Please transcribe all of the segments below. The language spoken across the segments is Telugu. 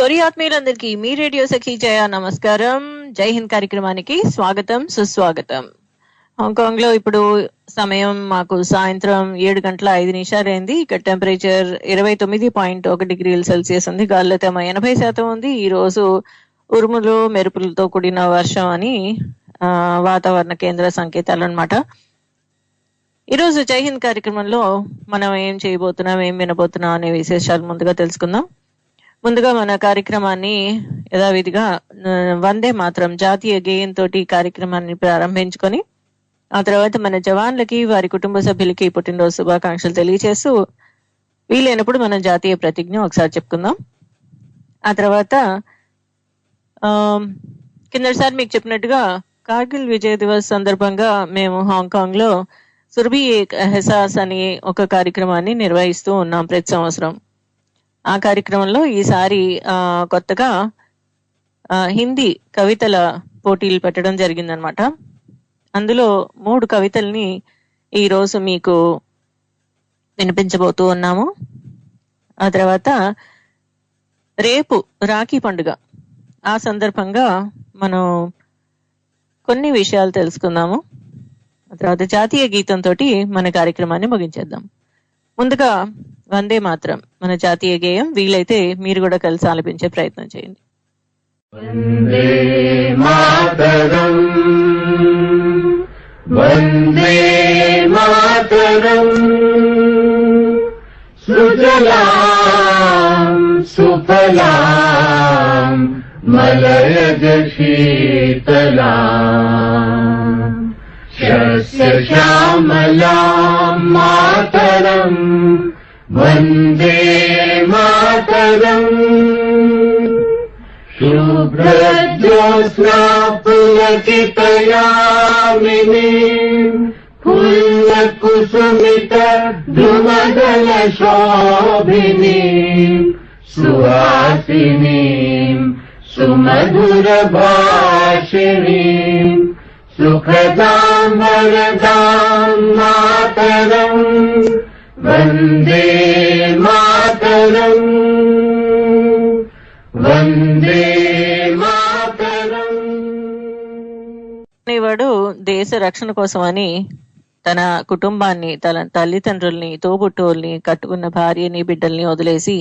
కోరి ఆత్మీయులందరికీ మీ రేడియో సఖీ జయ నమస్కారం. జై హింద్ కార్యక్రమానికి స్వాగతం, సుస్వాగతం. హాంకాంగ్ లో ఇప్పుడు సమయం మాకు సాయంత్రం 7:05 అయింది. ఇక్కడ టెంపరేచర్ 29.1 డిగ్రీల సెల్సియస్ ఉంది. గాలిలో తేమ 80% ఉంది. ఈ రోజు ఉరుములు మెరుపులతో కూడిన వర్షం అని వాతావరణ కేంద్ర సంకేతాలు అన్నమాట. ఈరోజు జై హింద్ కార్యక్రమంలో మనం ఏం చేయబోతున్నాం, ఏం వినబోతున్నాం అనే విశేషాలు ముందుగా తెలుసుకుందాం. ముందుగా మన కార్యక్రమాన్ని యథావిధిగా వందే మాత్రం జాతీయ గేయం తోటి కార్యక్రమాన్ని ప్రారంభించుకొని ఆ తర్వాత మన జవాన్లకి వారి కుటుంబ సభ్యులకి పుట్టినరోజు శుభాకాంక్షలు తెలియజేస్తూ వీలైనప్పుడు మనం జాతీయ ప్రతిజ్ఞ ఒకసారి చెప్పుకుందాం. ఆ తర్వాత కిందసారి మీకు చెప్పినట్టుగా కార్గిల్ విజయ్ దివస్ సందర్భంగా మేము హాంకాంగ్ లో సురభి ఎహసాస్ అనే ఒక కార్యక్రమాన్ని నిర్వహిస్తూ ఉన్నాం ప్రతి సంవత్సరం. ఆ కార్యక్రమంలో ఈసారి కొత్తగా హిందీ కవితల పోటీలు పెట్టడం జరిగిందనమాట. అందులో 3 కవితల్ని ఈరోజు మీకు వినిపించబోతూ ఉన్నాము. ఆ తర్వాత రేపు రాఖీ పండుగ, ఆ సందర్భంగా మనం కొన్ని విషయాలు తెలుసుకుందాము. ఆ తర్వాత జాతీయ గీతంతో మన కార్యక్రమాన్ని ముగించేద్దాం. ముందుగా వందే మాత్రం మన జాతీయ గేయం, వీలైతే మీరు కూడా కలిసి ఆలపించే ప్రయత్నం చేయండి. వందే మాతరం వందే మాతరం సుజలాం సుఫలాం మలయజ శీతలాం శస్య శ్యామలాం మాతరం వందే మాతరం శుభ్రజ్యోత్స్నా పులకితయామినీం పుల్లకుసుమిత ద్రుమదల శోభినీం సుహాసినీం సుమధుర భాషిణీం సుఖదాం వరదాం మాతరం వందే మాతరం వందే మాతరం. వాడు దేశ రక్షణ కోసమని తన కుటుంబాన్ని, తన తల్లిదండ్రుల్ని, తోబుట్టువుల్ని, కట్టుకున్న భార్యని, బిడ్డల్ని వదిలేసి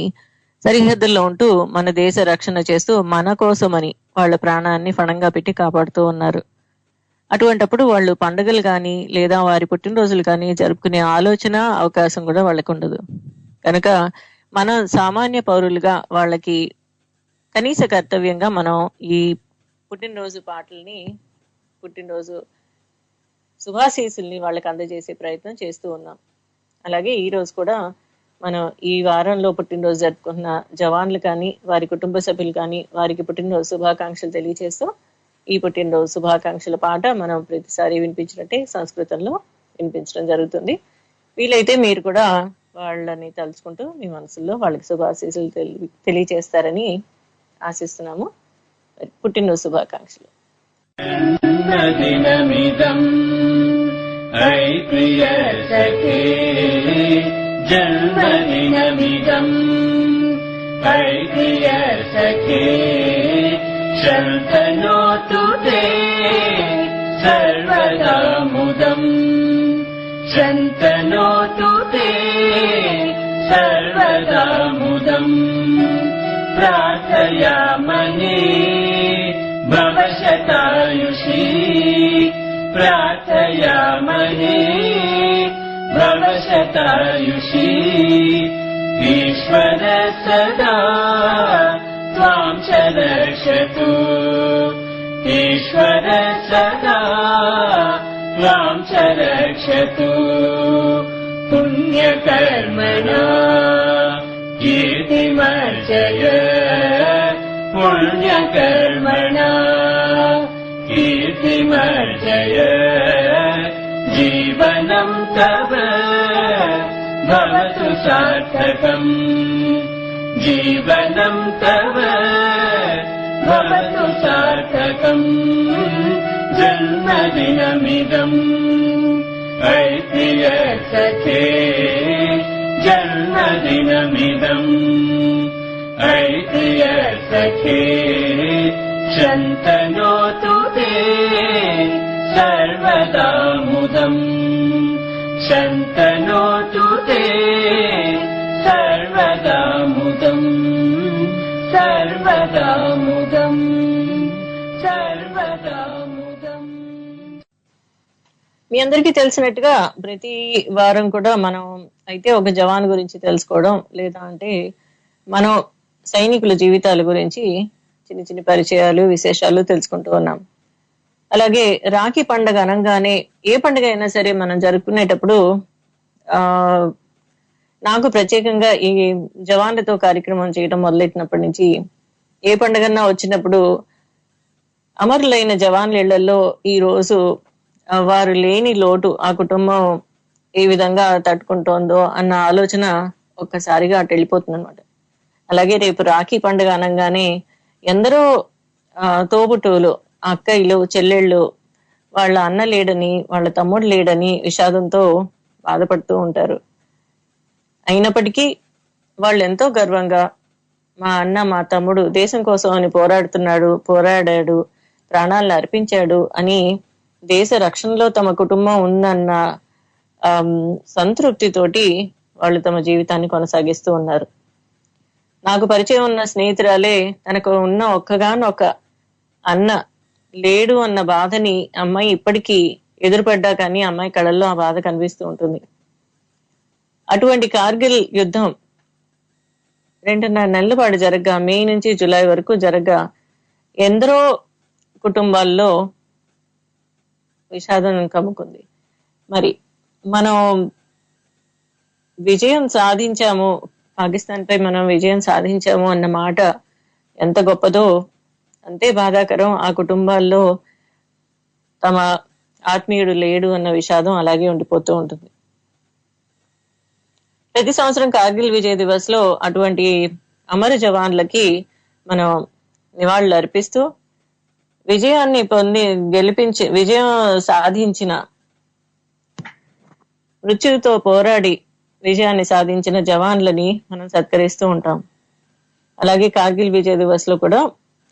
సరిహద్దుల్లో ఉంటూ మన దేశ రక్షణ చేస్తూ మన కోసమని వాళ్ళ ప్రాణాన్ని ఫణంగా పెట్టి కాపాడుతూ ఉన్నారు. అటువంటప్పుడు వాళ్ళు పండుగలు కానీ లేదా వారి పుట్టినరోజులు కానీ జరుపుకునే ఆలోచన, అవకాశం కూడా వాళ్ళకు ఉండదు. కనుక మనం సామాన్య పౌరులుగా వాళ్ళకి కనీస కర్తవ్యంగా మనం ఈ పుట్టినరోజు పాటల్ని, పుట్టినరోజు శుభాశీస్సుల్ని వాళ్ళకి అందజేసే ప్రయత్నం చేస్తూ ఉన్నాం. అలాగే ఈ రోజు కూడా మనం ఈ వారంలో పుట్టినరోజు జరుపుకున్న జవాన్లు కానీ వారి కుటుంబ సభ్యులు కానీ వారికి పుట్టినరోజు శుభాకాంక్షలు తెలియజేస్తూ ఈ పుట్టినరోజు శుభాకాంక్షల పాట మనం ప్రతిసారి వినిపించినట్టే సంస్కృతంలో వినిపించడం జరుగుతుంది. వీలైతే మీరు కూడా వాళ్ళని తలుచుకుంటూ మీ మనసుల్లో వాళ్ళకి శుభాశీస్సులు తెలియజేస్తారని ఆశిస్తున్నాము. పుట్టినరోజు శుభాకాంక్షలు. శంతనోతు తే సర్వదా ముదం శంతనోతు తే సర్వదా ముదం ప్రార్థయామనే భవశతాయుషీ ప్రార్థయామనే భవశతాయుషీ ఈశ్వర సదా త్వాం చ రక్షతు ఈశ్వర సదా త్వాం చ రక్షతు పుణ్యకర్మణా కీర్తిమర్జయ పుణ్యకర్మణా కీర్తిమర్జయ జీవనం తవ భవతు సార్థకం జీవనం తవ భవతు సార్థకం జన్మదినమిదం ఐప్రియ సఖే జన్మదినమిదం ఐప్రియ सखे शन्तनोतु ते सर्वदा मुदम् शन्तनोतु ते सर्वदा मुदम् सर्वदा मुदम् सर्वदा मुदम्. మీ అందరికీ తెలిసినట్టుగా ప్రతి వారం కూడా మనం అయితే ఒక జవాన్ గురించి తెలుసుకోవడం, లేదా అంటే మనం సైనికుల జీవితాల గురించి చిన్న చిన్న పరిచయాలు, విశేషాలు తెలుసుకుంటూ ఉన్నాం. అలాగే రాఖీ పండుగ అనగానే ఏ పండుగ అయినా సరే మనం జరుపుకునేటప్పుడు నాకు ప్రత్యేకంగా ఈ జవాన్లతో కార్యక్రమం చేయడం మొదలెట్టినప్పటి నుంచి ఏ పండుగన్నా వచ్చినప్పుడు అమరులైన జవాన్ల ఇళ్లలో ఈ రోజు వారు లేని లోటు ఆ కుటుంబం ఏ విధంగా తట్టుకుంటోందో అన్న ఆలోచన ఒక్కసారిగా అటు వెళ్ళిపోతుంది అనమాట. అలాగే రేపు రాఖీ పండుగ అనగానే ఎందరో తోబుట్టువులు, అక్కయ్యలు, చెల్లెళ్ళు వాళ్ళ అన్న లేడని, వాళ్ళ తమ్ముడు లేడని విషాదంతో బాధపడుతూ ఉంటారు. అయినప్పటికీ వాళ్ళు ఎంతో గర్వంగా మా అన్న, మా తమ్ముడు దేశం కోసం అని పోరాడాడు, ప్రాణాలను అర్పించాడు అని దేశ రక్షణలో తమ కుటుంబం ఉందన్న సంతృప్తితోటి వాళ్ళు తమ జీవితాన్ని కొనసాగిస్తూ ఉన్నారు. నాకు పరిచయం ఉన్న స్నేహితురాలే తనకు ఉన్న ఒక్కగానొక్క అన్న లేడు అన్న బాధని అమ్మాయి ఇప్పటికీ ఎదురుపడ్డా కానీ అమ్మాయి కళల్లో ఆ బాధ కనిపిస్తూ ఉంటుంది. అటువంటి కార్గిల్ యుద్ధం 2.5 నెలల పాటు జరగ్గా, మే నుంచి జూలై వరకు జరగ్గా ఎందరో కుటుంబాల్లో విషాదం కమ్ముకుంది. మరి మనం విజయం సాధించాము, పాకిస్తాన్ పై మనం విజయం సాధించాము అన్న మాట ఎంత గొప్పదో అంతే బాధాకరం ఆ కుటుంబాల్లో తమ ఆత్మీయుడు లేడు అన్న విషాదం అలాగే ఉండిపోతూ ఉంటుంది. ప్రతి సంవత్సరం కార్గిల్ విజయ్ దివస్ లో అటువంటి అమర జవాన్లకి మనం నివాళులు అర్పిస్తూ విజయాన్ని విజయం సాధించిన, మృత్యువుతో పోరాడి విజయాన్ని సాధించిన జవాన్లని మనం సత్కరిస్తూ ఉంటాం. అలాగే కార్గిల్ విజయ్ దివస్ లో కూడా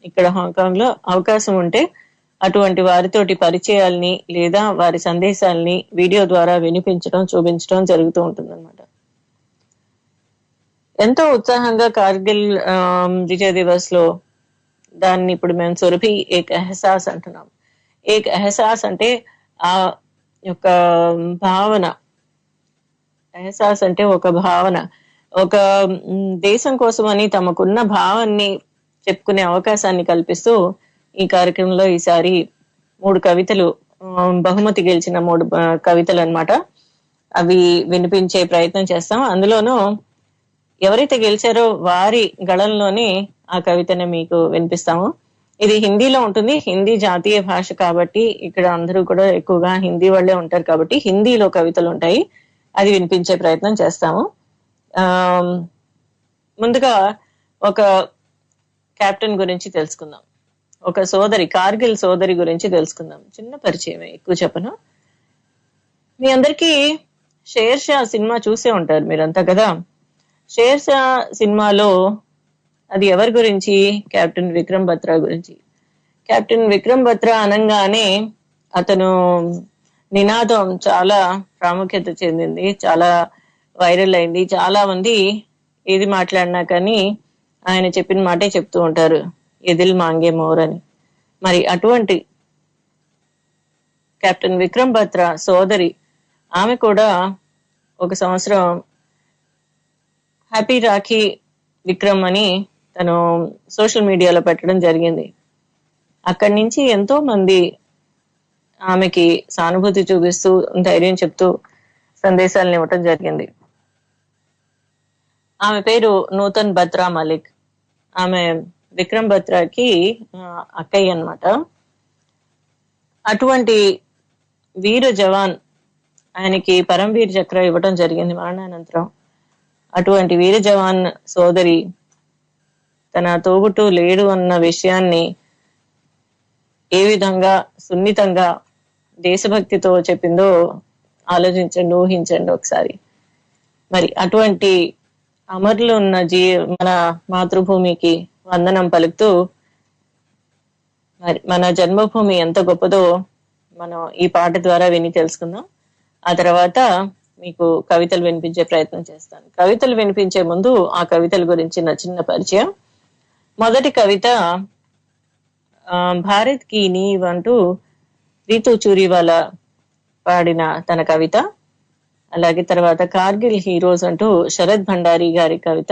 ఇక్కడ హాంకాంగ్ లో అవకాశం ఉంటే అటువంటి వారితోటి పరిచయాల్ని లేదా వారి సందేశాల్ని వీడియో ద్వారా చూపించడం జరుగుతూ ఉంటుంది అనమాట. ఎంతో ఉత్సాహంగా కార్గిల్ విజయ్ దివస్ లో దాన్ని ఇప్పుడు మేము సురభి ఏక్ ఎహసాస్ అంటున్నాం. ఏక్ ఎహసాస్ అంటే ఆ యొక్క భావన, ఎహసాస్ అంటే ఒక భావన, ఒక దేశం కోసమని తమకున్న భావాన్ని చెప్పుకునే అవకాశాన్ని కల్పిస్తూ ఈ కార్యక్రమంలో ఈసారి 3 కవితలు, బహుమతి గెలిచిన 3 కవితలు అన్నమాట, అవి వినిపించే ప్రయత్నం చేస్తాం. అందులోనూ ఎవరైతే గెలిచారో వారి గళంలోనే ఆ కవితని మీకు వినిపిస్తాము. ఇది హిందీలో ఉంటుంది. హిందీ జాతీయ భాష కాబట్టి ఇక్కడ అందరూ కూడా ఎక్కువగా హిందీ వాళ్ళే ఉంటారు కాబట్టి హిందీలో కవితలు ఉంటాయి, అది వినిపించే ప్రయత్నం చేస్తాము. ముందుగా ఒక కెప్టెన్ గురించి తెలుసుకుందాం, ఒక సోదరి, కార్గిల్ సోదరి గురించి తెలుసుకుందాం. చిన్న పరిచయమే, ఎక్కువ చెప్పను. మీ అందరికీ షేర్ షా సినిమా చూసే ఉంటారు మీరంతా కదా. షేర్ షా సినిమాలో అది ఎవరి గురించి? కెప్టెన్ విక్రమ్ బత్రా గురించి. కెప్టెన్ విక్రమ్ బత్రా అనగానే అతను నినాదం చాలా ప్రాముఖ్యత చెందింది, చాలా వైరల్ అయింది. చాలా మంది ఏది మాట్లాడినా కానీ ఆయన చెప్పిన మాటే చెప్తూ ఉంటారు, ఎదిల్ మాంగే మోర్ అని. మరి అటువంటి కెప్టెన్ విక్రమ్ బత్రా సోదరి, ఆమె కూడా ఒక సంవత్సరం హ్యాపీ రాఖీ విక్రమ్ అని తను సోషల్ మీడియాలో పెట్టడం జరిగింది. అక్కడి నుంచి ఎంతో మంది ఆమెకి సానుభూతి చూపిస్తూ, ధైర్యం చెప్తూ సందేశాలను ఇవ్వటం జరిగింది. ఆమె పేరు నూతన్ బత్రా మలిక్. ఆమె విక్రమ్ బత్రాకి అక్కయ్య అన్నమాట. అటువంటి వీర జవాన్, ఆయనకి పరంవీర్ చక్ర ఇవ్వటం జరిగింది మరణానంతరం. అటువంటి వీర జవాన్ సోదరి తన తోబుట్టు లేడు అన్న విషయాన్ని ఏ విధంగా సున్నితంగా దేశభక్తితో చెప్పిందో ఆలోచించండి, ఊహించండి ఒకసారి. మరి అటువంటి అమరులు ఉన్న మన మాతృభూమికి వందనం పలుకుతూ మరి మన జన్మభూమి ఎంత గొప్పదో మనం ఈ పాట ద్వారా విని తెలుసుకుందాం. ఆ తర్వాత మీకు కవితలు వినిపించే ప్రయత్నం చేస్తాను. కవితలు వినిపించే ముందు ఆ కవితల గురించి నా చిన్న పరిచయం. మొదటి కవిత భారత్ కి నీవ్ అంటూ రీతు చూరివాలా పాడిన తన కవిత. అలాగే తర్వాత కార్గిల్ హీరోస్ అంటూ శరత్ భండారి గారి కవిత.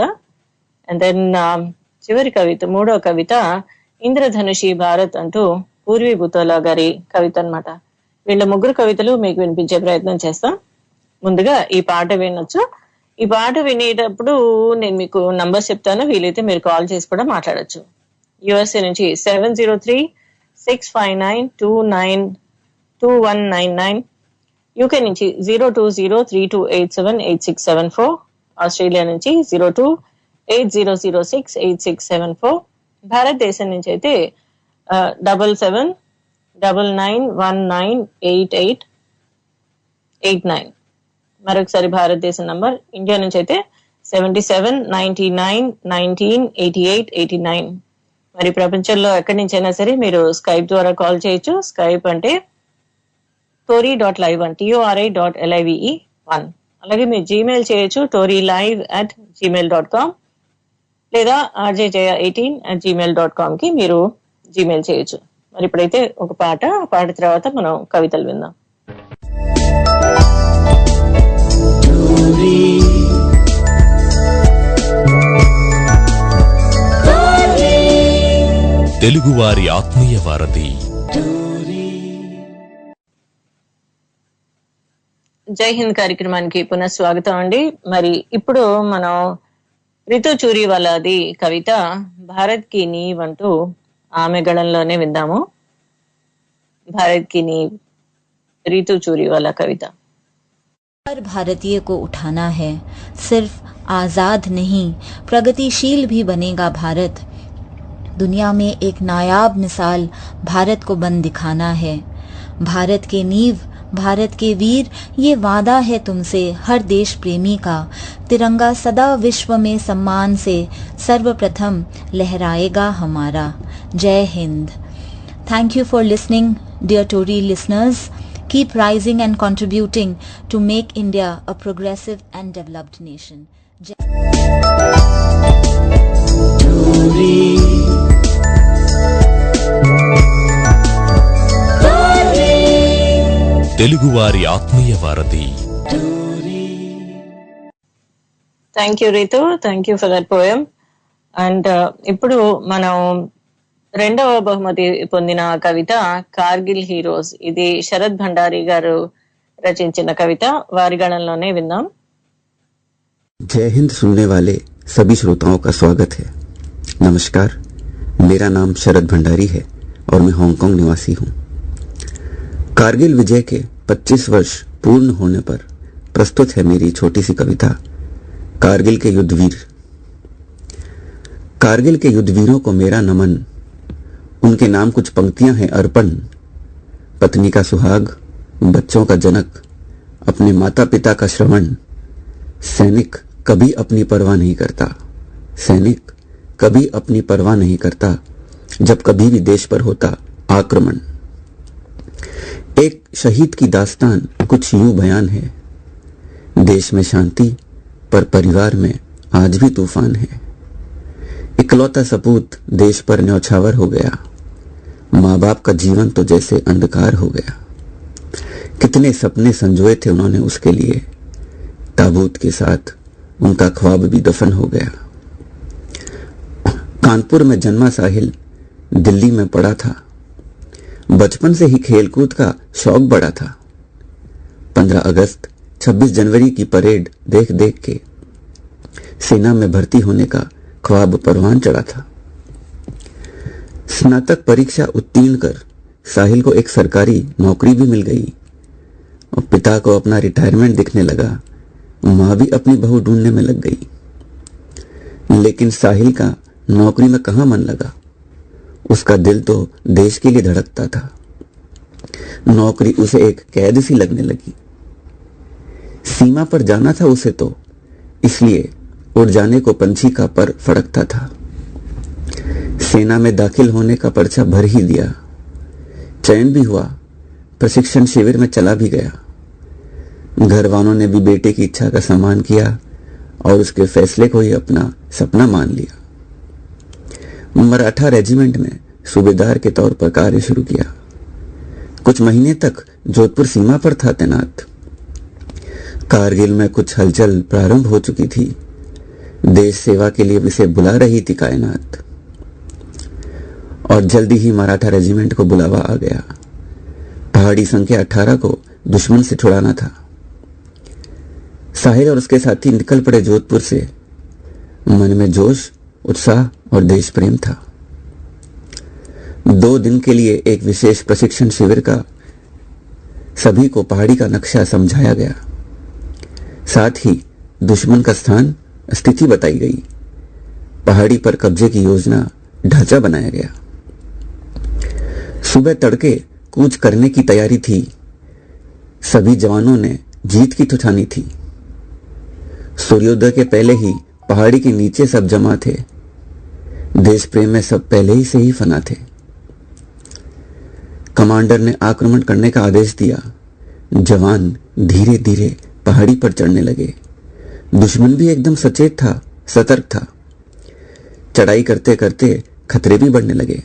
అండ్ దెన్ చివరి కవిత, మూడో కవిత ఇంద్రధనుషి భారత్ అంటూ పూర్వీ బుతోలా గారి కవిత అన్నమాట. వీళ్ళ ముగ్గురు కవితలు మీకు వినిపించే ప్రయత్నం చేస్తాం. ముందుగా ఈ పాట వినొచ్చు. ఈ పాట వినేటప్పుడు నేను మీకు నంబర్ చెప్తాను, వీలైతే మీరు కాల్ చేసి కూడా మాట్లాడచ్చు. యుఎస్ఏ నుంచి 703-659-2199, యూకే నుంచి 02032878674, ఆస్ట్రేలియా నుంచి 0280068674, భారతదేశం నుంచి అయితే 7799198889. మరొకసారి భారతదేశం నంబర్. ఇండియా నుంచి అయితే 7799198889. మరి ప్రపంచంలో ఎక్కడి నుంచైనా సరే మీరు స్కైప్ ద్వారా కాల్ చేయొచ్చు. స్కైప్ అంటే tori.live1 TORI.LIVE1. అలాగే మీరు జీమెయిల్ చేయొచ్చు torielive@gmail.com లేదా rjjaya18@gmail.com కి మీరు జీమెయిల్ చేయొచ్చు. మరి ఇప్పుడైతే ఒక పాట, ఆ పాట తర్వాత మనం కవితలు విందాం. తెలుగువారి ఆత్మీయ వారధి జై హింద్ కార్యక్రమానికి పునఃస్వాగతం అండి. మరి ఇప్పుడు మనం రితు చూరివాలాది కవిత భారత్ కి నీవ్ అంటూ ఆమె గళంలోనే విందాము. భారత్ కి నీవ్, రితు చూరివాలా కవిత. हर भारतीय को उठाना है, सिर्फ आजाद नहीं प्रगतिशील भी बनेगा भारत। दुनिया में एक नायाब मिसाल भारत को बन दिखाना है। भारत के नींव, भारत के वीर, ये वादा है तुमसे हर देश प्रेमी का। तिरंगा सदा विश्व में सम्मान से सर्वप्रथम लहराएगा हमारा। जय Hind. Thank you for listening, dear Tori listeners. Keep rising and contributing to make India a progressive and developed nation. తెలుగువారి ఆత్మీయ వారధి. Thank you Ritu, thank you for that poem. And ఇప్పుడు మనం రెండవ బహుమతి పొందిన కవిత కార్గిల్ హీరోస్. ఇది శరత్ భండారి గారు రచించిన కవిత. వారి గణంలోనే విందాం. जय हिंद सुनने वाले सभी श्रोताओं का स्वागत है। नमस्कार, मेरा नाम शरद भंडारी है और मैं हांगकांग निवासी हूँ। कारगिल विजय के 25 वर्ष पूर्ण होने पर प्रस्तुत है मेरी छोटी सी कविता कारगिल के युद्धवीर। कारगिल के युद्धवीरों को मेरा नमन, उनके नाम कुछ पंक्तियां हैं अर्पण। पत्नी का सुहाग, बच्चों का जनक, अपने माता पिता का श्रवण। सैनिक कभी अपनी परवाह नहीं करता, सैनिक कभी अपनी परवाह नहीं करता, जब कभी भी देश पर होता आक्रमण। एक शहीद की दास्तान कुछ यूं बयान है, देश में शांति पर परिवार में आज भी तूफान है। इकलौता सपूत देश पर न्यौछावर हो गया, माँ बाप का जीवन तो जैसे अंधकार हो गया। कितने सपने संजोए थे उन्होंने उसके लिए, ताबूत के साथ उनका ख्वाब भी दफन हो गया। कानपुर में जन्मा साहिल दिल्ली में पड़ा था, बचपन से ही खेलकूद का शौक बड़ा था। 15 अगस्त 26 जनवरी की परेड देख देख के सेना में भर्ती होने का ख्वाब परवान चढ़ा था। स्नातक परीक्षा उत्तीर्ण कर साहिल को एक सरकारी नौकरी भी मिल गई और पिता को अपना रिटायरमेंट दिखने लगा। माँ भी अपनी बहू ढूंढने में लग गई, लेकिन साहिल का नौकरी में कहाँ मन लगा। उसका दिल तो देश के लिए धड़कता था। नौकरी उसे एक कैद सी लगने लगी। सीमा पर जाना था उसे तो, इसलिए उड़ जाने को पंछी का पर फड़कता था। सेना में दाखिल होने का पर्चा भर ही दिया। चयन भी हुआ, प्रशिक्षण शिविर में चला भी गया। घर वालों ने भी बेटे की इच्छा का सम्मान किया और उसके फैसले को ही अपना सपना मान लिया। मराठा रेजिमेंट में सूबेदार के तौर पर कार्य शुरू किया। कुछ महीने तक जोधपुर सीमा पर था तैनात। कारगिल में कुछ हलचल प्रारंभ हो चुकी थी। देश सेवा के लिए उसे बुला रही थी कायनात। और जल्दी ही मराठा रेजिमेंट को बुलावा आ गया। पहाड़ी संख्या 18 को दुश्मन से छुड़ाना था। साहिल और उसके साथी निकल पड़े जोधपुर से। मन में जोश, उत्साह और देश प्रेम था। 2 दिन के लिए एक विशेष प्रशिक्षण शिविर का सभी को पहाड़ी का नक्शा समझाया गया। साथ ही दुश्मन का स्थान, स्थिति बताई गई। पहाड़ी पर कब्जे की योजना, ढांचा बनाया गया। सुबह तड़के कूच करने की तैयारी थी। सभी जवानों ने जीत की तो ठानी थी। सूर्योदय के पहले ही पहाड़ी के नीचे सब जमा थे। देश प्रेम में सब पहले ही से ही फना थे। कमांडर ने आक्रमण करने का आदेश दिया। जवान धीरे धीरे पहाड़ी पर चढ़ने लगे। दुश्मन भी एकदम सचेत था, सतर्क था। चढ़ाई करते करते खतरे भी बढ़ने लगे।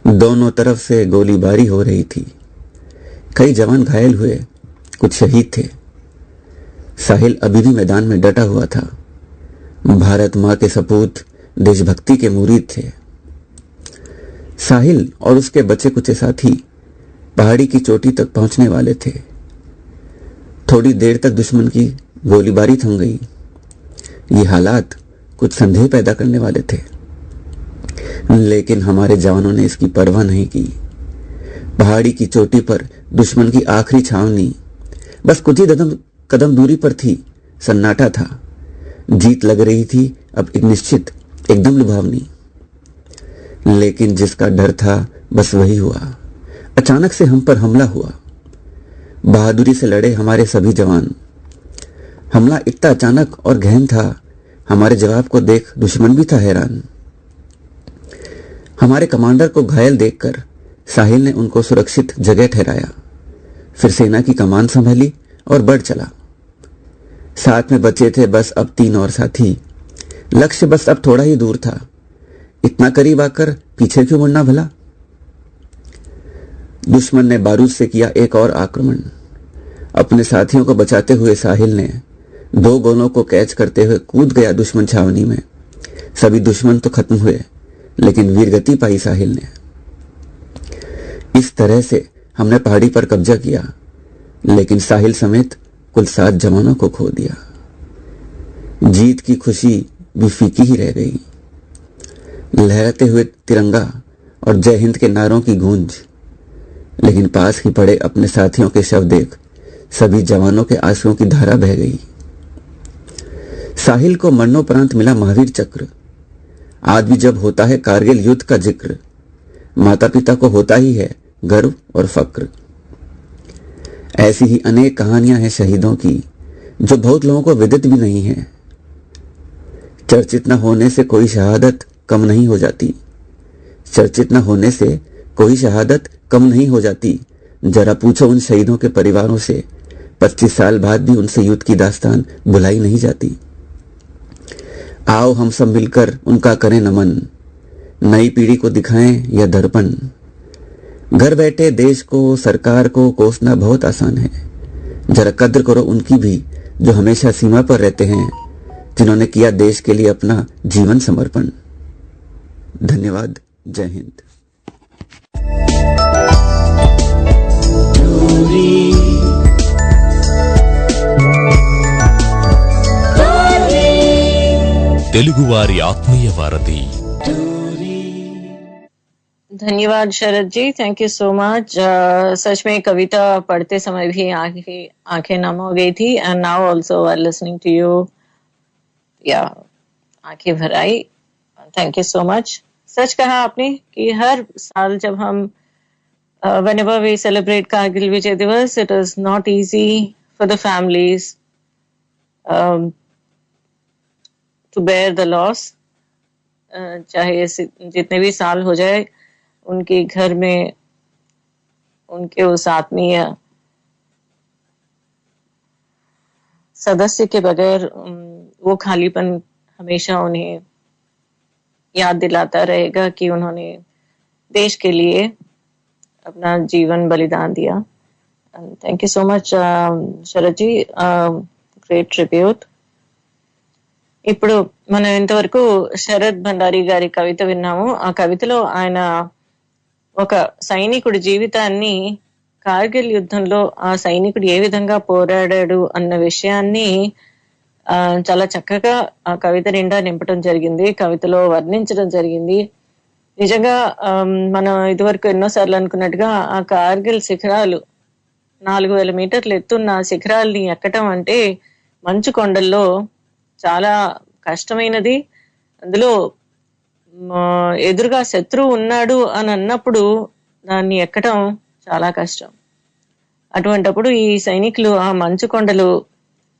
दोनों तरफ से गोलीबारी हो रही थी। कई जवान घायल हुए, कुछ शहीद थे। साहिल अभी भी मैदान में डटा हुआ था। भारत मां के सपूत, देशभक्ति के मुरीद थे। साहिल और उसके बचे कुछ साथी पहाड़ी की चोटी तक पहुंचने वाले थे। थोड़ी देर तक दुश्मन की गोलीबारी थम गई। ये हालात कुछ संदेह पैदा करने वाले थे, लेकिन हमारे जवानों ने इसकी परवाह नहीं की। पहाड़ी की चोटी पर दुश्मन की आखिरी छावनी बस कुछ ही कदम दूरी पर थी। सन्नाटा था। जीत लग रही थी अब एक निश्चित, एकदम लुभावनी। लेकिन जिसका डर था बस वही हुआ। अचानक से हम पर हमला हुआ। बहादुरी से लड़े हमारे सभी जवान। हमला इतना अचानक और गहन था, हमारे जवाब को देख दुश्मन भी था हैरान। हमारे कमांडर को घायल देखकर साहिल ने उनको सुरक्षित जगह ठहराया। फिर सेना की कमान संभाली और बढ़ चला। साथ में बचे थे बस अब 3 और साथी। लक्ष्य बस अब थोड़ा ही दूर था। इतना करीब आकर पीछे क्यों मुड़ना भला। दुश्मन ने बारूद से किया एक और आक्रमण। अपने साथियों को बचाते हुए साहिल ने 2 गोलों को कैच करते हुए कूद गया दुश्मन छावनी में। सभी दुश्मन तो खत्म हुए, लेकिन वीरगति पाई साहिल ने। इस तरह से हमने पहाड़ी पर कब्जा किया, लेकिन साहिल समेत कुल 7 जवानों को खो दिया। जीत की खुशी भी फीकी ही रह गई। लहराते हुए तिरंगा और जय हिंद के नारों की गूंज, लेकिन पास ही पड़े अपने साथियों के शव देख सभी जवानों के आंसुओं की धारा बह गई। साहिल को मरणोपरांत मिला महावीर चक्र। आज भी जब होता है कारगिल युद्ध का जिक्र, माता पिता को होता ही है गर्व और फक्र। ऐसी ही अनेक कहानियां हैं शहीदों की, जो बहुत लोगों को विदित भी नहीं है। चर्चित न होने से कोई शहादत कम नहीं हो जाती। चर्चित न होने से कोई शहादत कम नहीं हो जाती। जरा पूछो उन शहीदों के परिवारों से, 25 साल बाद भी उनसे युद्ध की दास्तान भुलाई नहीं जाती। आओ हम सब मिलकर उनका करें नमन, नई पीढ़ी को दिखाएं यह दर्पण। घर बैठे देश को, सरकार को कोसना बहुत आसान है। जरा कद्र करो उनकी भी, जो हमेशा सीमा पर रहते हैं, जिन्होंने किया देश के लिए अपना जीवन समर्पण। धन्यवाद। जय हिंद। తెలుగువారి ఆత్మీయ వారధి. धन्यवाद शरद जी, थैंक यू सो मच। सच में कविता पढ़ते समय भी आंखें नम हो गई थी, and now also while listening to you, या आंखें भर आई। Thank you so much. सच कहा आपने कि हर साल जब हम whenever we celebrate Kargil Vijay Divas, it is not easy for the families to bear the loss. चाहे जितने भी साल हो जाए, उनके घर में उनके उस आत्मीय सदस्य के बगैर वो खालीपन हमेशा उन्हें याद दिलाता रहेगा कि उन्होंने देश के लिए अपना जीवन बलिदान दिया. Thank you so much Sharath ji, great tribute. ఇప్పుడు మనం ఇంతవరకు శరత్ భండారి గారి కవిత విన్నాము. ఆ కవితలో ఆయన ఒక సైనికుడి జీవితాన్ని, కార్గిల్ యుద్ధంలో ఆ సైనికుడు ఏ విధంగా పోరాడాడు అన్న విషయాన్ని చాలా చక్కగా ఆ కవిత నిండా నింపడం జరిగింది, కవితలో వర్ణించడం జరిగింది. నిజంగా మనం ఇదివరకు ఎన్నోసార్లు అనుకున్నట్టుగా ఆ కార్గిల్ శిఖరాలు 4000 మీటర్లు ఎత్తున్న శిఖరాల్ని ఎక్కటం అంటే మంచు కొండల్లో చాలా కష్టమైనది. అందులో ఎదురుగా శత్రువు ఉన్నాడు అని అన్నప్పుడు దాన్ని ఎక్కటం చాలా కష్టం. అటువంటప్పుడు ఈ సైనికులు ఆ మంచు కొండలు,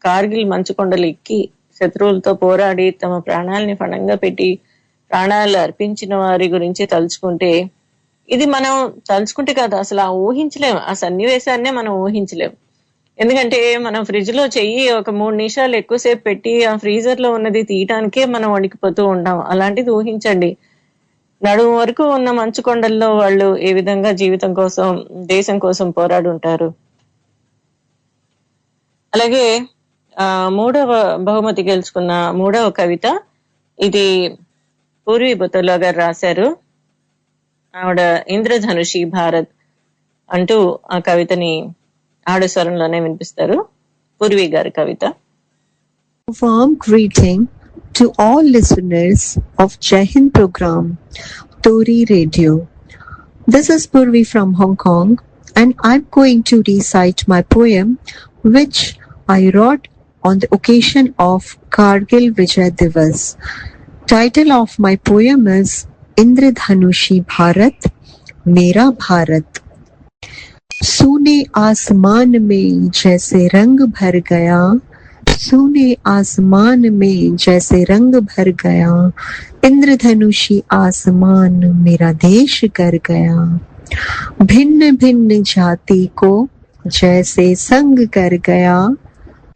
కార్గిల్ మంచు కొండలు ఎక్కి శత్రువులతో పోరాడి తమ ప్రాణాలని పణంగా పెట్టి ప్రాణాలు అర్పించిన వారి గురించి తలుచుకుంటే, ఇది మనం తలుచుకుంటే కాదు, అసలు ఆ ఊహించలేం, ఆ సన్నివేశాన్నే మనం ఊహించలేం. ఎందుకంటే మనం ఫ్రిడ్జ్ లో చెయ్యి ఒక 3 నిమిషాలు ఎక్కువసేపు పెట్టి ఆ ఫ్రీజర్ లో ఉన్నది తీయటానికే మనం వణికిపోతూ ఉంటాం. అలాంటిది ఊహించండి, నడుము వరకు ఉన్న మంచు కొండల్లో వాళ్ళు ఏ విధంగా జీవితం కోసం, దేశం కోసం పోరాడు ఉంటారు. అలాగే 3వ బహుమతి గెలుచుకున్న 3వ కవిత, ఇది పూర్వీ బుతలో గారు రాశారు. ఆవిడ ఇంద్రధనుషి భారత్ అంటూ ఆ కవితని ఆవిడ స్వరంలోనే వినిపిస్తారు. పూర్వీ గారి కవిత. Warm greeting to all listeners of Jai Hind program, Tori Radio. This is Purvi from Hong Kong, and I'm going to recite my poem which I wrote on the occasion of Kargil Vijay Divas. Title of my poem is इंद्रधनुषी Bharat मेरा भारत. सोने आसमान में जैसे रंग भर गया, सोने आसमान में जैसे रंग भर गया, इंद्रधनुषी आसमान मेरा देश कर गया. भिन्न भिन्न जाति को जैसे संग कर गया,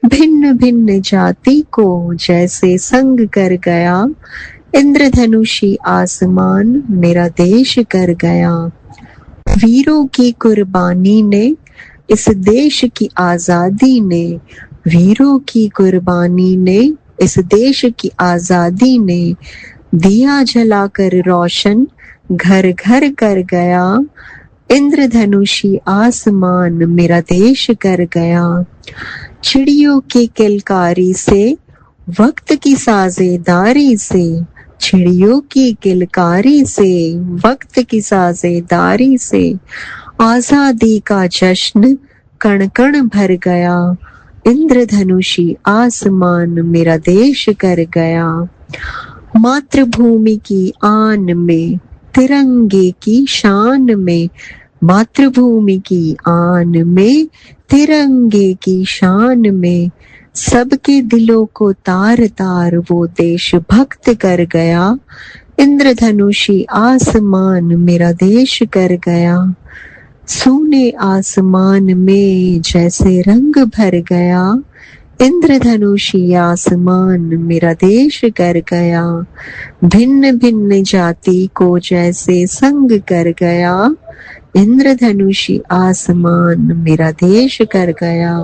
भिन्न भिन्न जाति को जैसे संग कर गया, इंद्रधनुषी आसमान मेरा देश कर गया. वीरों की कुर्बानी ने, इस देश की आजादी ने, वीरों की कुर्बानी ने, इस देश की आजादी ने, दिया जलाकर रोशन घर घर कर गया, इंद्रधनुषी आसमान मेरा देश कर गया. चिड़ियों की किलकारी से, वक्त की साझेदारी से, चिड़ियों की किलकारी से, वक्त की साझेदारी से, आजादी का जश्न कण कण भर गया, इंद्रधनुषी आसमान मेरा देश कर गया. मातृभूमि की आन में, तिरंगे की शान में, मातृभूमि की आन में, तिरंगे की शान में, सबके दिलों को तार तार वो देशभक्त कर गया, इंद्रधनुषी आसमान मेरा देश कर गया. सोने आसमान में जैसे रंग भर गया, इंद्रधनुषी आसमान मेरा देश कर गया. भिन्न भिन्न जाति को जैसे संग कर गया, इंद्रधनुषी आसमान मेरा देश कर गया.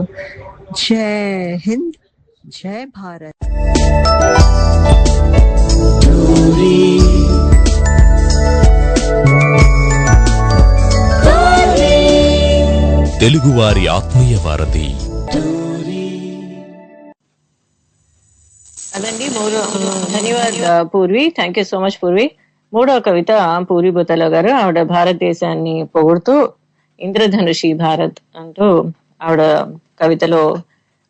जय हिंद, जय भारत. తెలుగువారి ఆత్మీయ వారధి. అదండి ధన్యవాద Purvi, thank you so much Purvi. 3వ కవిత పూర్వి బుతలో గారు, ఆవిడ భారతదేశాన్ని పొగుడుతూ ఇంద్రధనుషి భారత్ అంటూ ఆవిడ కవితలో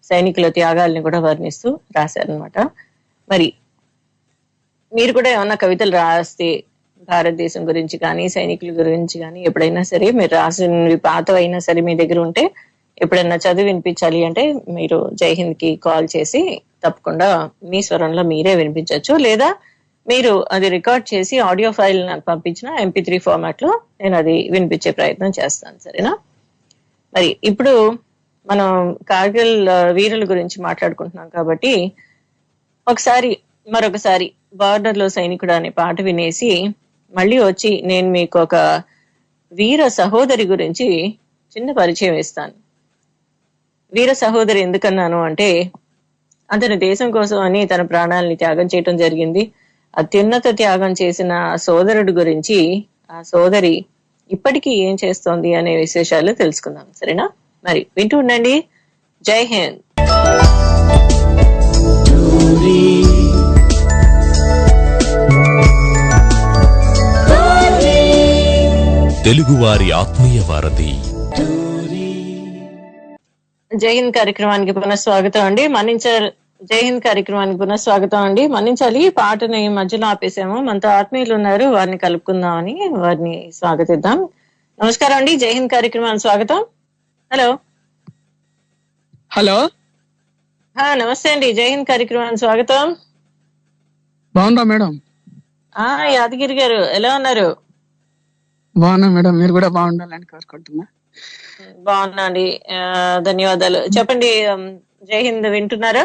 సైనికుల త్యాగాల్ని కూడా వర్ణిస్తూ రాశారనమాట. మరి మీరు కూడా ఏమన్నా కవితలు రాస్తే భారతదేశం గురించి కానీ సైనికుల గురించి కానీ ఎప్పుడైనా సరే, మీరు రాసినవి పాతవైనా సరే మీ దగ్గర ఉంటే ఎప్పుడైనా చదివి వినిపించాలి అంటే మీరు జై హింద్ కి కాల్ చేసి తప్పకుండా మీ స్వరంలో మీరే వినిపించవచ్చు. లేదా మీరు అది రికార్డ్ చేసి ఆడియో ఫైల్ నాకు పంపించిన MP3 ఫార్మాట్ లో నేను అది వినిపించే ప్రయత్నం చేస్తాను. సరేనా? మరి ఇప్పుడు మనం కార్గిల్ వీరుల గురించి మాట్లాడుకుంటున్నాం కాబట్టి మరొకసారి బార్డర్ లో సైనికుడు అనే పాట వినేసి మళ్ళీ వచ్చి నేను మీకు ఒక వీర సహోదరి గురించి చిన్న పరిచయం ఇస్తాను. వీర సహోదరి ఎందుకన్నాను అంటే, అతను దేశం కోసం అని తన ప్రాణాలని త్యాగం చేయటం జరిగింది. అత్యున్నత త్యాగం చేసిన సోదరుడు గురించి, ఆ సోదరి ఇప్పటికీ ఏం చేస్తోంది అనే విశేషాలు తెలుసుకుందాం. సరేనా? మరి వింటూ ఉండండి. జై హింద్. తెలుగువారి ఆత్మీయ వారధి. జై హింద్ కార్యక్రమానికి పునఃస్వాగతం అండి. జై హింద్ కార్యక్రమానికి పునఃస్వాగతం అండి. మన్నించాలి, పాటని మధ్యలో ఆపేసాము. మనతో ఆత్మీయులు ఉన్నారు, వారిని కలుపుకుందామని వారిని స్వాగతిద్దాం. నమస్కారం అండి, జై హింద్ కార్యక్రమానికి స్వాగతం. హలో హలో నమస్తే అండి, జై హింద్ కార్యక్రమానికి స్వాగతం. బాగుందా మేడం? యాదగిరి గారు ఎలా ఉన్నారు? బాగున్నా మేడం, మీరు కూడా బాగుండాలని కోరుకుంటున్నా. బాగున్నా అండి, ధన్యవాదాలు. చెప్పండి, జై హింద్ వింటున్నారా?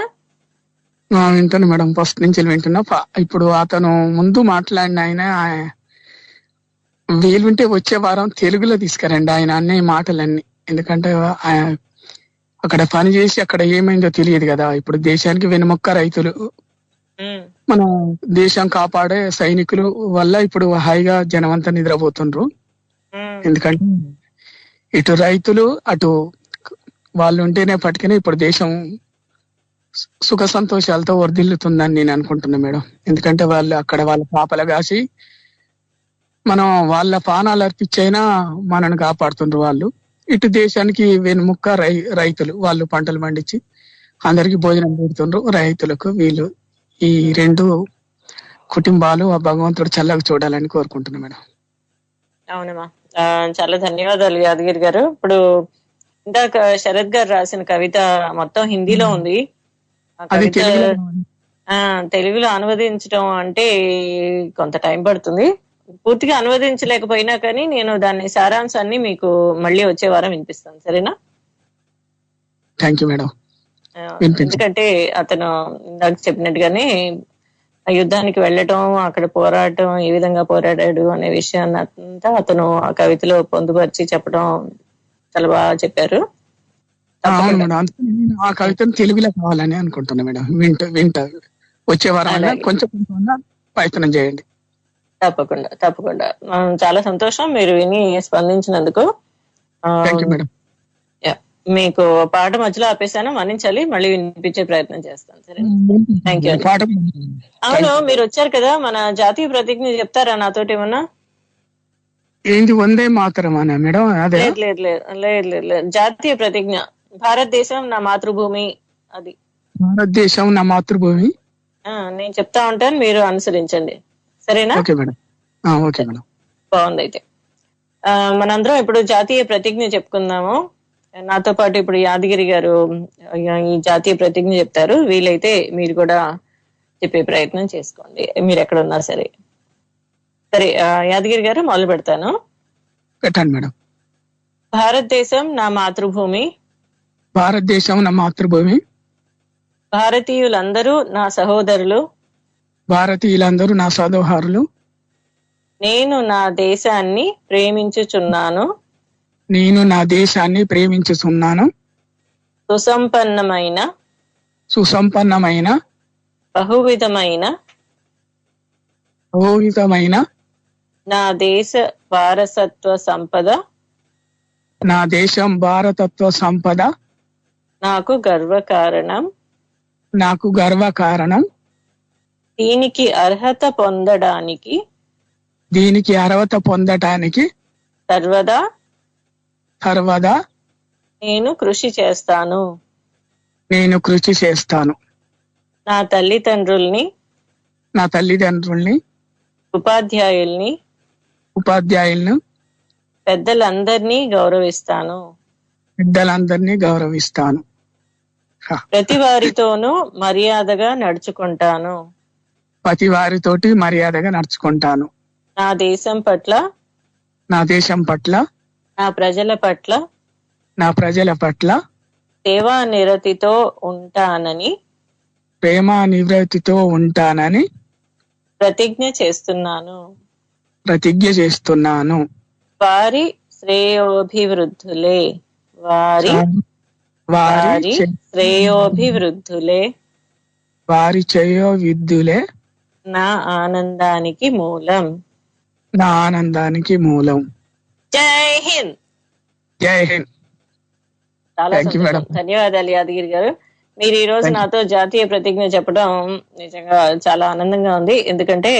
వింటాను మేడం, ఫస్ట్ నుంచి వింటున్నా. ఇప్పుడు అతను ముందు మాట్లాడిన ఆయన వీలు వింటే వచ్చే వారం తెలుగులో తీసుకురండి ఆయన అన్ని మాటలన్నీ. ఎందుకంటే అక్కడ పని చేసి అక్కడ ఏమైందో తెలియదు కదా. ఇప్పుడు దేశానికి వెనుమొక్క రైతులు, మన దేశం కాపాడే సైనికులు వల్ల ఇప్పుడు హాయిగా జనమంతా నిద్రపోతుండ్రు. ఎందుకంటే ఇటు రైతులు అటు వాళ్ళు ఉంటేనే పట్టుకుని ఇప్పుడు దేశం సుఖ సంతోషాలతో వర్ధిల్లుతుందని నేను అనుకుంటున్నా మేడం. ఎందుకంటే వాళ్ళు అక్కడ వాళ్ళ పాపల కాసి మనం వాళ్ళ పానాలు అర్పించైనా మనను కాపాడుతుండ్రు వాళ్ళు. ఇటు దేశానికి వెనుముక్క రైతులు, వాళ్ళు పంటలు పండించి అందరికి భోజనం పెడుతుండ్రు రైతులకు. వీళ్ళు ఈ రెండు కుటుంబాలు ఆ భగవంతుడు చల్లగా చూడాలని కోరుకుంటున్నా మేడం. అవునమ్మా, చాలా ధన్యవాదాలు యాదగిరి గారు. ఇప్పుడు ఇందాక శరత్ గారు రాసిన కవిత మొత్తం హిందీలో ఉంది. తెలుగులో అనువదించడం అంటే కొంత టైం పడుతుంది. పూర్తిగా అనువదించలేకపోయినా కానీ నేను దాని సారాంశాన్ని మీకు మళ్ళీ వచ్చే వారం వినిపిస్తాను. సరేనా? Thank you madam. ఎందుకంటే అతను ఇందాక చెప్పినట్టుగానే యుద్ధానికి వెళ్ళటం, అక్కడ పోరాటం, ఏ విధంగా పోరాడాడు అనే విషయాన్ని అంతా అతను ఆ కవితలో పొందుపరిచి చెప్పడం చాలా బాగా చెప్పారు. ఆ కవితను తెలుగులో కావాలని అనుకుంటున్నా మేడం. వింటా వచ్చే వారం కొంచెం ప్రయత్నం చేయండి. తప్పకుండా చాలా సంతోషం మీరు విని స్పందించినందుకు. మీకు పాట మధ్యలో ఆపేసాను, మన్నించాలి, మళ్ళీ వినిపించే ప్రయత్నం చేస్తాను. సరే, థ్యాంక్ యూ. అవును, మీరు వచ్చారు కదా, మన జాతీయ ప్రతిజ్ఞ చెప్తారా నాతోటి ఏమన్నా? ఏంటి, వందే మాతరమా మేడం? లేదు, జాతీయ ప్రతిజ్ఞ. భారతదేశం నా మాతృభూమి. అది భారతదేశం నా మాతృభూమి. నేను చెప్తా ఉంటాను, మీరు అనుసరించండి. సరేనా? Okay madam. ఓకే మేడం, బాగుంది. అయితే మనందరం ఇప్పుడు జాతీయ ప్రతిజ్ఞ చెప్పుకుందాము. నాతో పాటు ఇప్పుడు యాదగిరి గారు ఈ జాతీయ ప్రతిజ్ఞ చెప్తారు. వీలైతే మీరు కూడా చెప్పే ప్రయత్నం చేసుకోండి, మీరు ఎక్కడ ఉన్నా సరే. సరే యాదగిరి గారు, మొదలు పెడతాను. పెట్టండి మేడం. భారతదేశం నా మాతృభూమి. భారతదేశం నా మాతృభూమి. భారతీయులందరూ నా సహోదరులు. భారతీయులందరూ నా సహోదరులు. నేను నా దేశాన్ని ప్రేమించుచున్నాను. నేను నా దేశాన్ని ప్రేమించుచున్నాను. సుసంపన్నమైన బహువిధమైన నా దేశ వారసత్వ సంపద. నా దేశం భారతత్వ సంపద నాకు గర్వకారణం. దీనికి అర్హత పొందడానికి సర్వదా నేను కృషి చేస్తాను. నా తల్లిదండ్రుల్ని ఉపాధ్యాయుల్ని పెద్దలందరినీ గౌరవిస్తాను. ప్రతి వారితోనూ మర్యాదగా నడుచుకుంటాను. ప్రతి వారితోటి మర్యాదగా నడుచుకుంటాను. నా దేశం పట్ల, నా దేశం పట్ల, నా ప్రజల పట్ల నా ప్రజల పట్ల సేవా నిరతితో ఉంటానని ప్రేమ నివృత్తితో ఉంటానని ప్రతిజ్ఞ చేస్తున్నాను. ప్రతిజ్ఞ చేస్తున్నాను. వారి శ్రేయోభివృద్ధులే, వారి వారి శ్రేయోభివృద్ధులే వారి చేయవిద్యులే నా ఆనందానికి మూలం. నా ఆనందానికి మూలం. జై హింద్. జై హింద్. చాలా Thank you, సంతోషం. madam. ధన్యవాదాలు యాదగిరి గారు. మీరు ఈ రోజు Thank you. నాతో జాతీయ ప్రతిజ్ఞ చెప్పడం నిజంగా చాలా ఆనందంగా ఉంది. ఎందుకంటే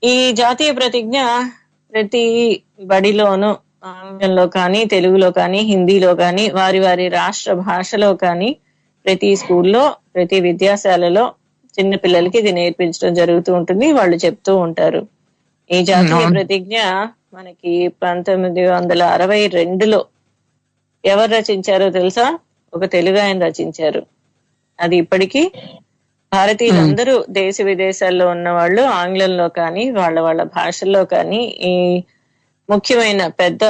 ఈ జాతీయ ప్రతిజ్ఞ ప్రతి బడిలోనూ ఆంగ్లంలో కానీ, తెలుగులో కానీ, హిందీలో కానీ, వారి వారి రాష్ట్ర భాషలో కానీ, ప్రతి స్కూల్లో, ప్రతి విద్యాశాలలో చిన్న పిల్లలకి ఇది నేర్పించడం జరుగుతూ ఉంటుంది. వాళ్ళు చెప్తూ ఉంటారు. ఈ జాతీయ అవును. ప్రతిజ్ఞ మనకి 1962లో ఎవరు రచించారో తెలుసా? ఒక తెలుగు ఆయన రచించారు. అది ఇప్పటికీ భారతీయులందరూ దేశ విదేశాల్లో ఉన్న వాళ్ళు ఆంగ్లంలో కానీ, వాళ్ళ వాళ్ళ భాషల్లో కానీ ఈ ముఖ్యమైన పెద్ద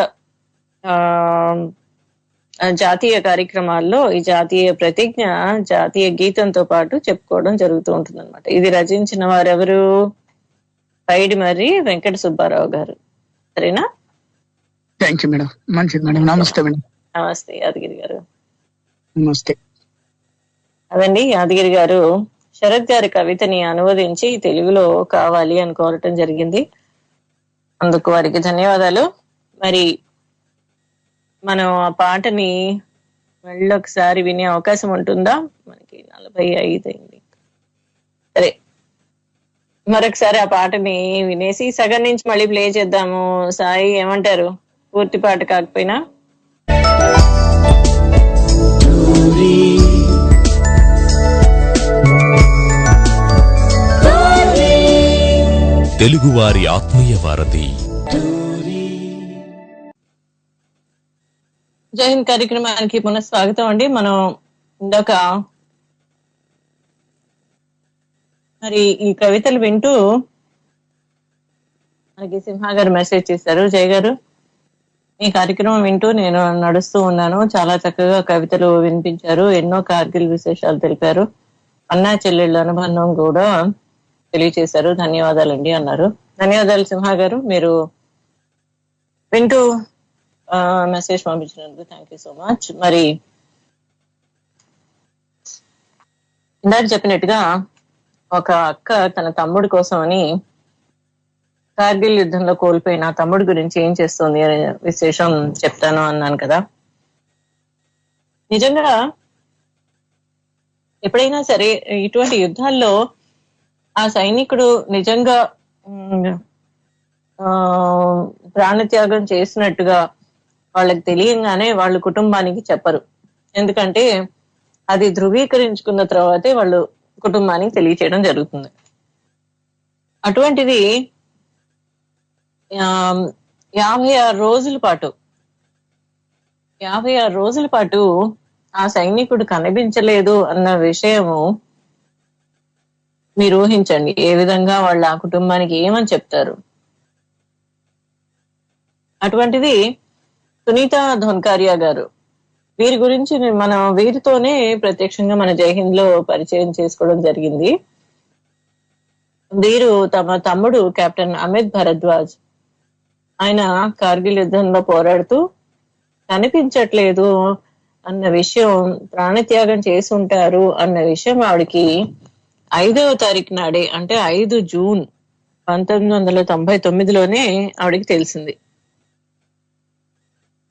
జాతీయ కార్యక్రమాల్లో ఈ జాతీయ ప్రతిజ్ఞ జాతీయ గీతంతో పాటు చెప్పుకోవడం జరుగుతూ ఉంటుంది అనమాట. ఇది రచించిన వారెవరు? పైడిమర్రి వెంకట సుబ్బారావు గారు. సరేనా? Thank you madam. మంచిది మేడం. నమస్తే మేడం. నమస్తే యాదగిరి గారు. నమస్తే. అదండి యాదగిరి గారు శరత్ గారి కవితని అనువదించి తెలుగులో కావాలి అని కోరటం జరిగింది. అందుకు వారికి ధన్యవాదాలు. మరి మనం ఆ పాటని మళ్ళీ ఒకసారి వినే అవకాశం ఉంటుందా? మనకి 45 అయింది. సరే, మరొకసారి ఆ పాటని వినేసి సగం నుంచి మళ్ళీ ప్లే చేద్దాము. సాయి ఏమంటారు? పూర్తి పాట కాకపోయినా తెలుగువారి ఆత్మీయ వారధి. జై హింద్ కార్యక్రమానికి పునఃస్వాగతం అండి. మనం ఇందాక మరి ఈ కవితలు వింటూ మనకి సింహ గారు మెసేజ్ చేశారు. జయ గారు, ఈ కార్యక్రమం వింటూ నేను నడుస్తూ ఉన్నాను. చాలా చక్కగా కవితలు వినిపించారు. ఎన్నో కార్గిల్ విశేషాలు తెలిపారు. అన్నా చెల్లెళ్ళ అనుబంధం కూడా తెలియచేశారు. ధన్యవాదాలండి అన్నారు. ధన్యవాదాలు సింహ గారు. మీరు వింటూ మెసేజ్ పంపించినందుకు థ్యాంక్ యూ సో మచ్. మరి ఇందాక చెప్పినట్టుగా ఒక అక్క తన తమ్ముడి కోసం అని కార్గిల్ యుద్ధంలో కోల్పోయిన తమ్ముడి గురించి ఏం చేస్తుంది అనే విశేషం చెప్తాను అన్నాను కదా. నిజంగా ఎప్పుడైనా సరే ఇటువంటి యుద్ధాల్లో ఆ సైనికుడు నిజంగా ప్రాణత్యాగం చేసినట్టుగా వాళ్ళకి తెలియంగానే వాళ్ళ కుటుంబానికి చెప్పరు. ఎందుకంటే అది ధృవీకరించుకున్న తర్వాతే వాళ్ళు కుటుంబానికి తెలియచేయడం జరుగుతుంది. అటువంటిది 56 రోజుల పాటు ఆ సైనికుడు కనిపించలేదు అన్న విషయము మీరు ఊహించండి. ఏ విధంగా వాళ్ళ ఆ కుటుంబానికి ఏమని చెప్తారు? అటువంటిది సునీత ధోన్కారియా గారు. వీరి గురించి మనం వీరితోనే ప్రత్యక్షంగా మన జైహింద్ లో పరిచయం చేసుకోవడం జరిగింది. వీరు తమ తమ్ముడు కెప్టెన్ అమిత్ భరద్వాజ్, ఆయన కార్గిల్ యుద్ధంలో పోరాడుతూ కనిపించట్లేదు అన్న విషయం, ప్రాణత్యాగం చేసి ఉంటారు అన్న విషయం ఆవిడకి 5వ తారీఖు నాడే, అంటే 5 జూన్ 1999లోనే ఆవిడకి తెలిసింది.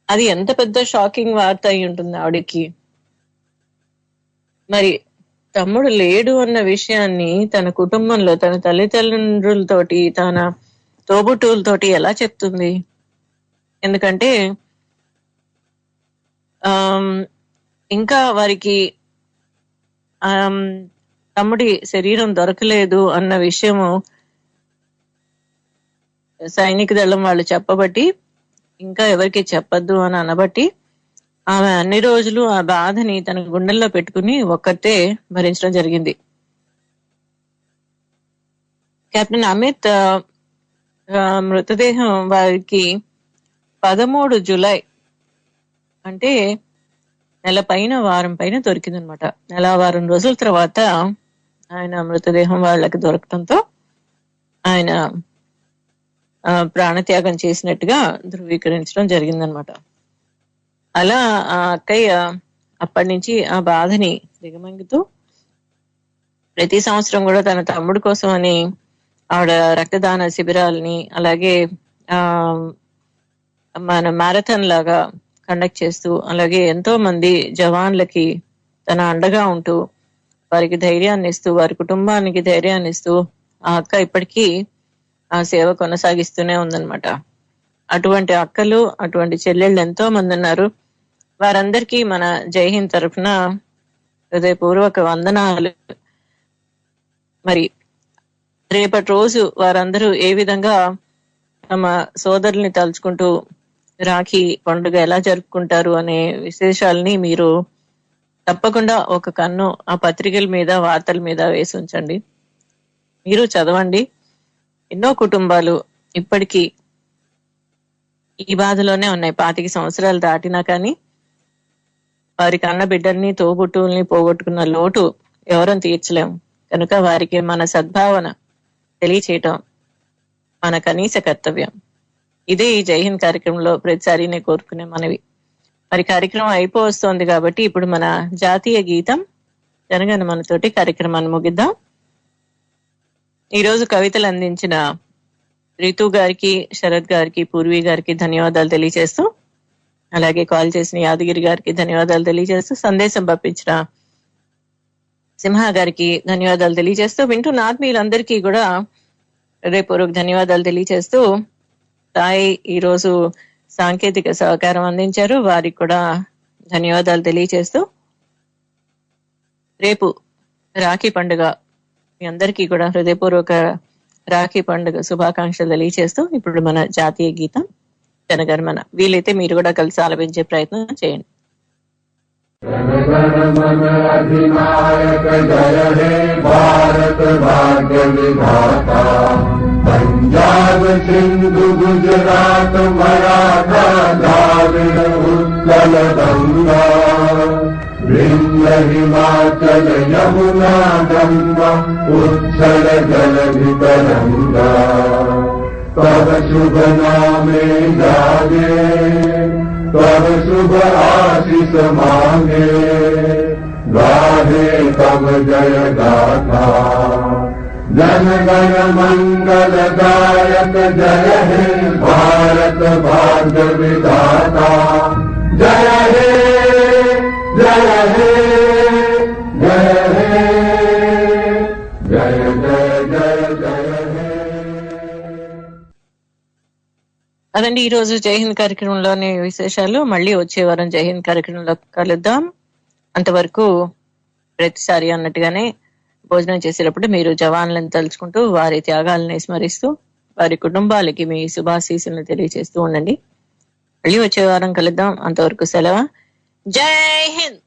అది ఎంత పెద్ద షాకింగ్ వార్త అయి ఉంటుంది ఆవిడకి. మరి తమ్ముడు లేడు అన్న విషయాన్ని తన కుటుంబంలో, తన తల్లిదండ్రులతోటి, తన తోబుట్టువులతోటి ఎలా చెప్తుంది? ఎందుకంటే ఇంకా వారికి తమ్ముడి శరీరం దొరకలేదు అన్న విషయము సైనిక దళం వాళ్ళు చెప్పబట్టి, ఇంకా ఎవరికి చెప్పద్దు అని అనబట్టి, ఆమె అన్ని రోజులు ఆ బాధని తన గుండెల్లో పెట్టుకుని ఒక్కతే భరించడం జరిగింది. కెప్టెన్ అమిత్ మృతదేహం వారికి 13 జూలై అంటే వారం పైన దొరికిందనమాట. వారం రోజుల తర్వాత ఆయన మృతదేహం వాళ్ళకి దొరకటంతో ఆయన ప్రాణత్యాగం చేసినట్టుగా ధృవీకరించడం జరిగిందనమాట. అలా ఆ అక్కయ్య అప్పటి నుంచి ఆ బాధని దిగమంగుతూ ప్రతి సంవత్సరం కూడా తన తమ్ముడు కోసం అని ఆవిడ రక్తదాన శిబిరాలని అలాగే మన మ్యారథాన్ లాగా కండక్ట్ చేస్తూ అలాగే ఎంతో మంది జవాన్లకి తన అండగా ఉంటూ వారికి ధైర్యాన్ని ఇస్తూ వారి కుటుంబానికి ధైర్యాన్ని ఇస్తూ ఆ అక్క ఇప్పటికీ ఆ సేవ కొనసాగిస్తూనే ఉందన్నమాట. అటువంటి అక్కలు అటువంటి చెల్లెళ్ళు ఎంతో మంది ఉన్నారు. వారందరికీ మన జై హింద్ తరఫున హృదయపూర్వక వందనాలు. మరి రేపటి రోజు వారందరూ ఏ విధంగా తమ సోదరుల్ని తలుచుకుంటూ రాఖీ పండుగ ఎలా జరుపుకుంటారు అనే విశేషాలని మీరు తప్పకుండా ఒక కన్ను ఆ పత్రికల మీద వార్తల మీద వేసి ఉంచండి. మీరు చదవండి. ఎన్నో కుటుంబాలు ఇప్పటికీ ఈ బాధలోనే ఉన్నాయి. 25 సంవత్సరాలు దాటినా కానీ వారి కన్న బిడ్డల్ని తోబుట్టుల్ని పోగొట్టుకున్న లోటు ఎవరం తీర్చలేము. కనుక వారికి మన సద్భావన తెలియచేయటం మన కనీస కర్తవ్యం. ఇదే ఈ జై హింద్ కార్యక్రమంలో ప్రతిసారి నేను కోరుకునే మనవి. మరి కార్యక్రమం అయిపోవస్తోంది కాబట్టి ఇప్పుడు మన జాతీయ గీతం జనగణమనతోటి కార్యక్రమాన్ని ముగిద్దాం. ఈరోజు కవితలు అందించిన రితు గారికి, శరత్ గారికి, పూర్వీ గారికి ధన్యవాదాలు తెలియజేస్తూ, అలాగే కాల్ చేసిన యాదగిరి గారికి ధన్యవాదాలు తెలియజేస్తూ, సందేశం పంపించిన సింహ గారికి ధన్యవాదాలు తెలియజేస్తూ, వింటున్న ఆత్మీయులందరికీ కూడా హృదయపూర్వక ధన్యవాదాలు తెలియజేస్తూ, సాయి ఈరోజు సాంకేతిక సహకారం అందించారు, వారికి కూడా ధన్యవాదాలు తెలియజేస్తూ, రేపు రాఖీ పండుగ మీ అందరికీ కూడా హృదయపూర్వక రాఖీ పండుగ శుభాకాంక్షలు తెలియజేస్తూ ఇప్పుడు మన జాతీయ గీతం జనగణమన వీలైతే మీరు కూడా కలిసి ఆలపించే ప్రయత్నం చేయండి. అధినాయక జయ హే భారత భాగ్య విధాత పంజాబ్ సింధు గుజరాత్ మరాఠా ద్రావిడ ఉత్కల గంగా వింధ్య హిమాచల యమునా గంగా ఉత్సల జలధి తరంగా तब शुभ नामे जागे तब शुभ आशीष मांगे गाहे तब जय गाथा जन गण मंगल गायक जय हे भारत भाग्य विधाता जय हे जय हे जय हे जय जय जय जय हे. అదండి ఈ రోజు జై హింద్ కార్యక్రమంలోని విశేషాలు. మళ్ళీ వచ్చే వారం జై హింద్ కార్యక్రమంలో కలుద్దాం. అంతవరకు ప్రతిసారి అన్నట్టుగానే భోజనం చేసేటప్పుడు మీరు జవాన్లను తలుచుకుంటూ వారి త్యాగాలను స్మరిస్తూ వారి కుటుంబాలకి మీ శుభాశీస్సులను తెలియజేస్తూ ఉండండి. మళ్ళీ వచ్చే వారం కలుద్దాం. అంతవరకు సెలవు. జై హింద్.